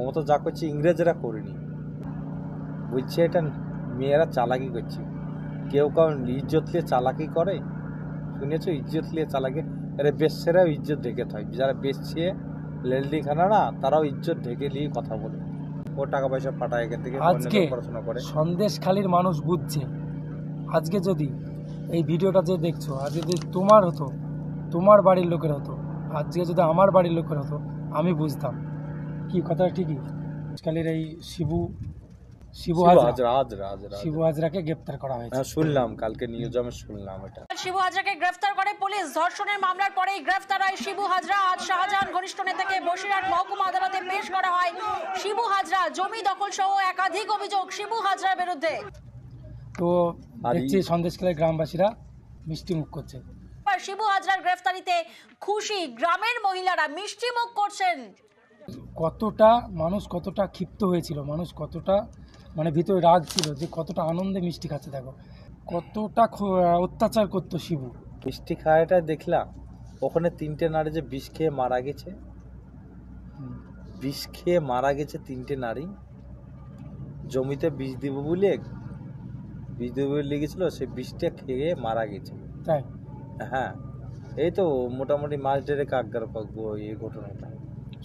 মমতা যা করছে ইংরেজরা করেনি, বুঝছে? এটা মেয়েরা চালাকি করছে। কেউ কারণ ইজ্জত নিয়ে চালাকি করে, শুনেছো? ইজ্জত নিয়ে চালাকি। আরে বেশ্যারাও ইজ্জত ঢেকে থাকে, যারা বেচছে লেলডিখানা না, তারাও ইজ্জত ঢেকে নিয়ে কথা বলে, ও টাকা পয়সা পাঠায় এখান থেকে, আজকে পড়াশোনা করে। সন্দেশখালীর মানুষ বুঝছে। আজকে যদি এই ভিডিওটা যে দেখছো, আজ যদি তোমার হতো, তোমার বাড়ির লোকের হতো, আজকে যদি আমার বাড়ির লোকের হতো, আমি বুঝতাম। কি কথাটা ঠিকই? সন্দেশখালীর এই শিবু হাজরাকে গ্রেপ্তার করা হয়েছে। শুনলাম কালকে নিউজ আমি শুনলাম এটা। শিবু হাজরাকে গ্রেফতার করে পুলিশ। ধর্ষণের মামলার পরেই গ্রেফতার হয় শিবু হাজরা। আজ শাহজাহান ঘনিষ্ঠ নেতাকে বসিরহাট মহকুমা আদালতে পেশ করা হয়। শিবু হাজরা জমি দখল সহ একাধিক অভিযোগ শিবু হাজরার বিরুদ্ধে। তো দেখছি সন্দেশখালীর গ্রামবাসীরা মিষ্টি মুখ করছে। শিবু হাজরার গ্রেফতারিতে খুশি গ্রামের মহিলারা, মিষ্টি মুখ করছেন। কতটা মানুষ কতটা ক্ষিপ্ত হয়েছিল, মানুষ কতটা মানে ভিতরে রাগ ছিল, যে কতটা আনন্দে মিষ্টি খাচ্ছে। দেখো কতটা অত্যাচার করতো শিবু। মিষ্টি খাওয়াটা দেখলাম, ওখানে 3টে নারী যে বিষ খেয়ে মারা গেছে, বিষ খেয়ে মারা গেছে 3টে নারী। জমিতে বিষ দিব বলে লেগেছিল, সে বিষটা খেয়ে মারা গেছে। তাই? হ্যাঁ, এই তো মোটামুটি মাস দেড়ে কাকগার পাকবো এই ঘটনাটা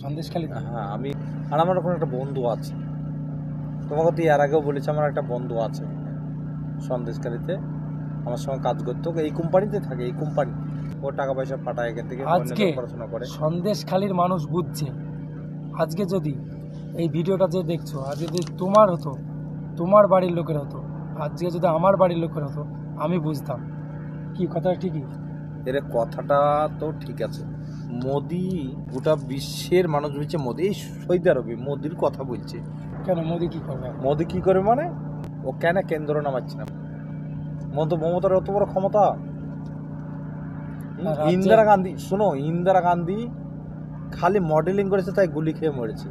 সন্দেশখালী। হ্যাঁ, আর আমার ওখানে একটা বন্ধু আছে, তোমাকে তো এর আগেও বলেছি, আমার একটা বন্ধু আছে সন্দেশখালীতে, আমার সঙ্গে কাজ করতো, এই কোম্পানিতে থাকে, এই কোম্পানি, ও টাকা পয়সা পাঠায় এখান থেকে, আজকে পড়াশোনা করে। সন্দেশখালীর মানুষ বুঝছে। আজকে যদি এই ভিডিওটা যে দেখছো, আজ যদি তোমার হতো, তোমার বাড়ির লোকের হতো, আজকে যদি আমার বাড়ির লোকের হতো, আমি বুঝতাম। কি কথাটা ঠিকই? এর কথাটা তো ঠিক আছে। মোদি গোটা বিশ্বের মানুষ বলছে মোদি, এই সৌদি আরবে মোদির কথা বলছে। কেন মোদি কি করবে? মোদি কি করে মানে? ও কেন কেন্দ্র নামাচ্ছে না? মমতার অত বড় ক্ষমতা। ইন্দিরা গান্ধী, শোনো, ইন্দিরা গান্ধী খালি মডেলিং করেছে, তাই গুলি খেয়ে মরেছে।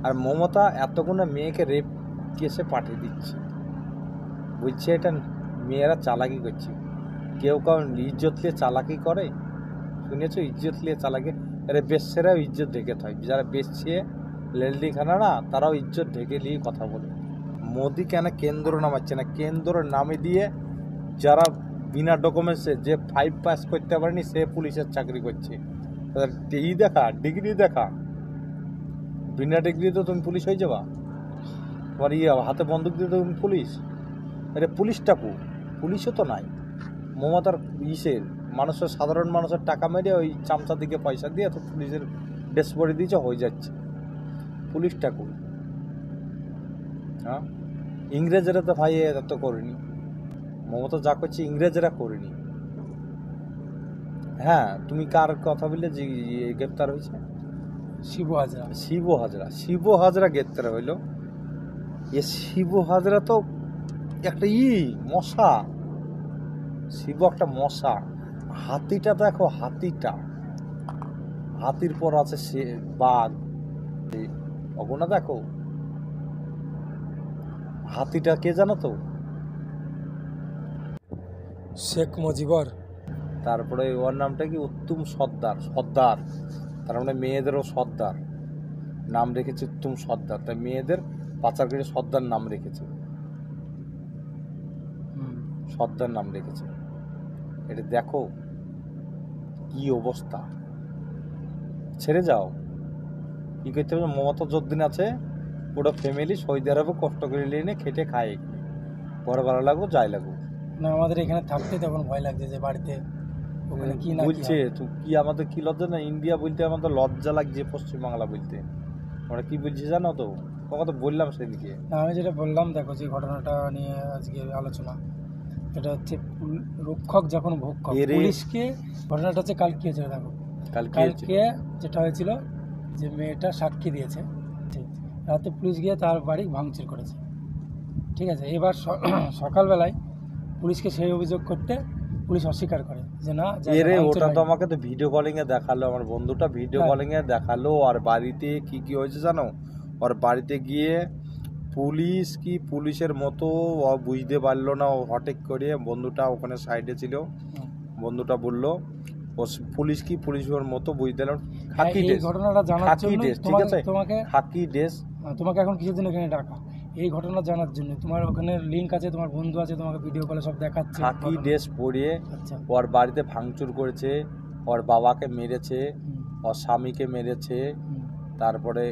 আর মমতা এতগুলো মেয়েকে রেপ কেসে পাঠিয়ে দিচ্ছে, বুঝছে? এটা মেয়েরা চালাকি করছে। কেউ কারণ ইজ্জত নিয়ে চালাকি করে, শুনেছো? ইজ্জত নিয়ে চালাকি। আরে বেশ্যারাও ইজ্জত ঢেকে থাকে, যারা বেচছে লেলডিখানা না, তারাও ইজ্জত ঢেকে নিয়ে কথা বলে। মোদি কেন কেন্দ্র নামাচ্ছে না? কেন্দ্র নামে দিয়ে যারা বিনা ডকুমেন্টসে, যে 5 পাস করতে পারেনি, সে পুলিশের চাকরি করছে। দেখা ডিগ্রি দেখা, বিনা ডিগ্রি তো তুমি পুলিশ হয়ে যাবা? তোমার হাতে বন্দুক দিয়ে তো তুমি পুলিশ? আরে পুলিশটাকু, পুলিশও তো নাই। মমতার মানুষের, সাধারণ মানুষের টাকা মেরে ওই চামচা দিকে পয়সা দিয়ে তো পুলিশের ড্রেস পরে দিয়েছে, হয়ে যাচ্ছে। পুলিশটাকু, হ্যাঁ? ইংরেজরা তো ভাই এত করেনি, মমতা যা করছে ইংরেজরা করেনি। হ্যাঁ, তুমি কার কথা বললে যে গ্রেপ্তার হয়েছে? শিবু হাজরা। শিবু হাজরা গ্রেপ্তার হইল। এ শিবু হাজরা তো একটা মশা। শিবু একটা মশা। হাতিটা দেখো, হাতির পর আছে সে বাঘ, অগোনা দেখো। হাতিটা কে জানো তো? শেখ মুজিবর। তারপরে ওর নামটা কি? উত্তম সর্দার। তার মানে মেয়েদেরও সর্দার নাম রেখেছে, উত্তম সর্দার। তাই মেয়েদের পাচার করে সর্দার নাম রেখেছে, সর্দার নাম রেখেছে। এটা দেখো কি অবস্থা। ছেড়ে যাও, কি করতে হবে? মমতা যতদিন আছে পুরো ফ্যামিলি সৌদি আরবে কষ্ট করে নিয়ে খেটে খায়, ঘরে ভালো লাগবো, যাই লাগবো না। আমাদের এখানে থাকতে তখন ভয় লাগছে যে বাড়িতে ওখানে কি না বলছে। তুই কি আমাদের কি লজ্জা না? ইন্ডিয়া বলতে আমাদের লজ্জা লাগছে, পশ্চিমবাংলা বলতে। আমরা কি বলছি জানো তো? তোমাকে তো বললাম সেদিকে। না, আমি যেটা বললাম, দেখো যে ঘটনাটা নিয়ে আজকে আলোচনা, এটা হচ্ছে রক্ষক যখন ভক্ষক পুলিশকে। ঘটনাটা হচ্ছে কালকে হয়েছিল। দেখো কালকে যেটা হয়েছিল, যে মেয়েটা সাক্ষী দিয়েছে, রাতে পুলিশ গিয়ে তার বাড়ি ভাঙচুর করেছে, ঠিক আছে? এবার সকালবেলায় পুলিশকে সেই অভিযোগ করতে পুলিশ অস্বীকার করে যে না। ওটা তো আমাকে তো ভিডিও কলিং এ দেখালো, আমার বন্ধুটা ভিডিও কলিং এ দেখালো। আর বাড়িতে কি হয়েছে জানো? ওর বাড়িতে গিয়ে পুলিশের মতো বুঝতে পারলো না, ও হঠাৎ করে, বন্ধুটা ওখানে সাইডে ছিল, বন্ধুটা বললো ও পুলিশের মতো বুঝতে পারল। খাকি এই ড্রেস, ঘটনাটা জানার খাকি জন্য ড্রেস, ঠিক আছে, তোমাকে খাকি ড্রেস। তোমাকে এখন কিছুদিন এখানে ডাকা এই ঘটনা জানার জন্য। তোমার ওখানে লিঙ্ক আছে, তোমার বন্ধু আছে, তোমাকে ভিডিও কলে সব দেখাচ্ছে। খাকি ড্রেস পরিয়ে আচ্ছা, ওর বাড়িতে ভাঙচুর করেছে, ওর বাবাকে মেরেছে, হুম, ওর স্বামীকে মেরেছে, হুম। তারপরে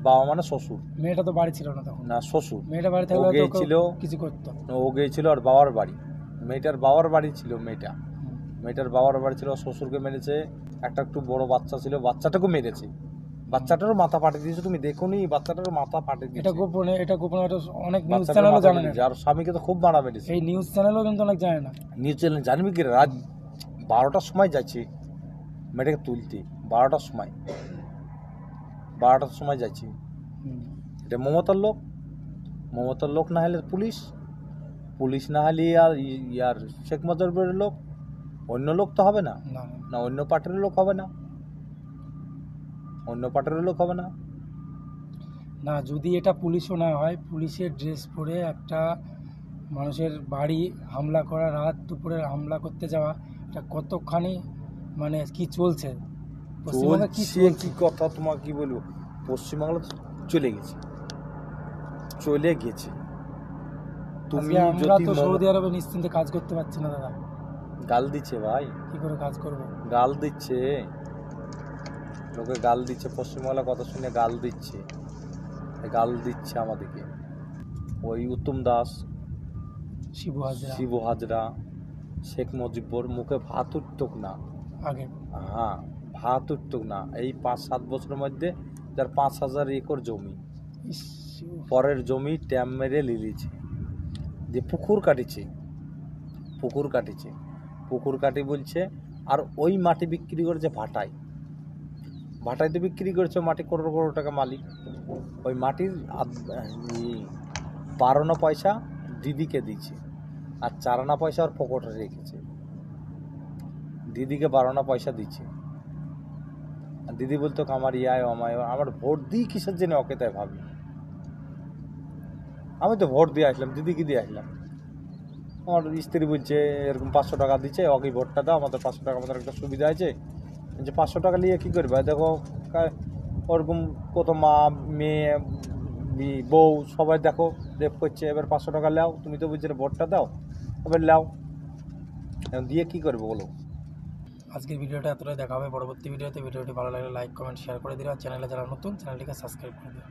বাবা মানে শ্বশুর, মেয়েটা তো বাড়ি ছিল না তখন, না শ্বশুর, মেয়েটা বাড়ি ও থাকলে হয়তো গিয়েছিল, কিছু করতো। ও গিয়েছিল ওর বাবার বাড়ি, মেয়েটার বাবার বাড়ি ছিল, হুম। মেয়েটার বাবার বাড়ি ছিল, ওর শ্বশুরকে মেরেছে, একটা একটু বড় বাচ্চা ছিল, বাচ্চাটাকে মেরেছে, বাচ্চাটারও মাথা ফাটিয়ে দিয়েছে, তুমি দেখোনি বাচ্চাটারও মাথা ফাটিয়ে এটা দিয়েছে, গোপনে, এটা গোপনে হয়তো অনেক নিউজ বাচ্চাটার চ্যানেলও মাথা জানে ফাটিয়ে না। দিয়েছে। আর স্বামীকে তো খুব মারা মেরেছে, এই নিউজ চ্যানেলও কিন্তু অনেক জানে না। নিউজ চ্যানেল জানবি কি রাত 12টার সময় যাচ্ছি মেয়েটাকে তুলতে, 12টার সময়, 12টার সময় যাচ্ছি। হুম। এটা মমতার লোক, মমতার লোক না হলে পুলিশ, পুলিশ না হলে আর ইয়ার শেখ মুজিবের লোক, অন্য লোক তো হবে না, না, না। না অন্য পার্টির লোক হবে না, অন্য পার্টির লোক হবে না। না, যদি এটা পুলিশও না হয়, পুলিশের ড্রেস পরে একটা মানুষের বাড়ি হামলা করা, রাত দুপুরে হামলা করতে যাওয়া, এটা কতখানি মানে কি চলছে পশ্চিমবঙ্গে, কি চলছে চলছে? কি কথা তোমার কি বলবো, পশ্চিমবাংলা চলে গেছে, চলে গেছে। তুমি আজকে আমরা যদি তো সৌদি আরবে নিশ্চিন্তে কাজ করতে পারছি না দাদা, গাল দিচ্ছে ভাই, কি করে কাজ করবো? গাল দিচ্ছে, লোকে গাল দিচ্ছে, পশ্চিমবাংলা কথা শুনে গাল দিচ্ছে, গাল দিচ্ছে আমাদেরকে। ওই উত্তম দাস, শিবু হাজরা, শেখ মুজিবর মুখে ভাত উঠতুক না আগে, হ্যাঁ, ভাত উঠতুক না। এই 5-7 বছরের মধ্যে যার 5,000 একর জমি, ইস, পরের জমি ট্যাম মেরে লিলিছে, যে পুকুর কাটিছে, পুকুর কাটিছে, পুকুর কাটি বলছে, আর ওই মাটি বিক্রি করেছে ভাটায়, ভাটাইতে বিক্রি করেছে মাটি, করোড় করোড় টাকা মালিক। ওই মাটির 12 আনা পয়সা দিদিকে দিচ্ছে, আর 4 আনা পয়সা ওর পকেটে রেখেছে, দিদিকে 12 আনা পয়সা দিচ্ছে। আর দিদি বলতো আমার ইয়ায় আমায়, আমার ভোট দিই কিসের জন্য ওকে, তাই ভাবি আমি তো ভোট দিয়ে আসলাম, দিদিকে দিয়ে আসলাম। আমার স্ত্রী বলছে এরকম 500 টাকা দিচ্ছে, ওকে ভোটটা দাও, আমাদের 500 টাকা আমাদের একটা সুবিধা আছে, যে 500 টাকা নিয়ে কী করবে, দেখো ওরকম কত মা মেয়ে বউ সবাই দেখো রেপ করছে, এবার 500 টাকা নাও, তুমি তো বলছিলে ভোটটা দাও, এবার নাও, দিয়ে কী করবে বলো। আজকের ভিডিওটা এতটাই, দেখা হবে পরবর্তী ভিডিওতে। ভিডিওটি ভালো লাগলে লাইক কমেন্ট শেয়ার করে দিও, আর চ্যানেলে যারা নতুন চ্যানেলটিকে সাবস্ক্রাইব করে দিও।